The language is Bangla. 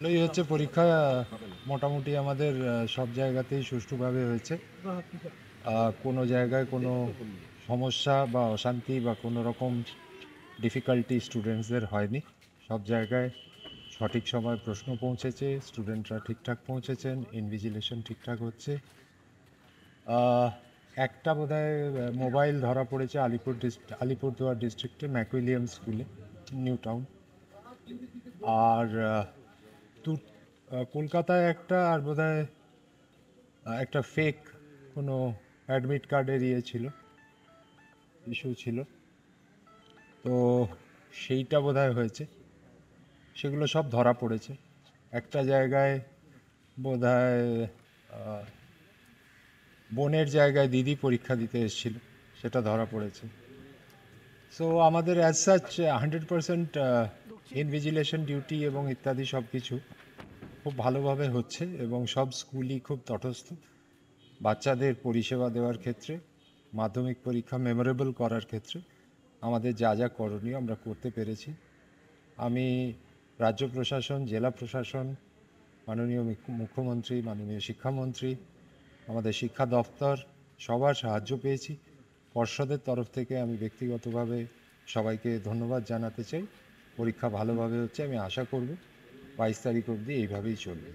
এই হচ্ছে পরীক্ষা মোটামুটি আমাদের সব জায়গাতেই সুষ্ঠুভাবে হয়েছে। কোনো জায়গায় কোনো সমস্যা বা অশান্তি বা কোনো রকম ডিফিকাল্টি স্টুডেন্টসদের হয়নি। সব জায়গায় সঠিক সময় প্রশ্ন পৌঁছেছে, স্টুডেন্টরা ঠিকঠাক পৌঁছেছেন, ইনভিজিলেশন ঠিকঠাক হচ্ছে। একটা বোধহয় মোবাইল ধরা পড়েছে আলিপুরদুয়ার ডিস্ট্রিক্টে ম্যাকুইলিয়াম স্কুলে, নিউ টাউন। আর কলকাতায় একটা, আর বোধহয় একটা ফেক কোনো অ্যাডমিট কার্ডের ইস্যু ছিল, তো সেইটা বোধহয় হয়েছে। সেগুলো সব ধরা পড়েছে। একটা জায়গায় বোধহয় বোনের জায়গায় দিদি পরীক্ষা দিতে এসেছিল, সেটা ধরা পড়েছে। সো আমাদের অ্যাজ সাচ 100% ইনভিজিলেশন ডিউটি এবং ইত্যাদি সব কিছু খুব ভালোভাবে হচ্ছে এবং সব স্কুলই খুব তটস্থ বাচ্চাদের পরিষেবা দেওয়ার ক্ষেত্রে। মাধ্যমিক পরীক্ষা মেমোরেবল করার ক্ষেত্রে আমাদের যা যা করণীয় আমরা করতে পেরেছি। আমি রাজ্য প্রশাসন, জেলা প্রশাসন, মাননীয় মুখ্যমন্ত্রী, মাননীয় শিক্ষামন্ত্রী, আমাদের শিক্ষা দপ্তর সবার সাহায্য পেয়েছি। পর্ষদের তরফ থেকে আমি ব্যক্তিগতভাবে সবাইকে ধন্যবাদ জানাতে চাই। পরীক্ষা ভালোভাবে হচ্ছে, আমি আশা করব 22 তারিখ অবধি এইভাবেই চলবে।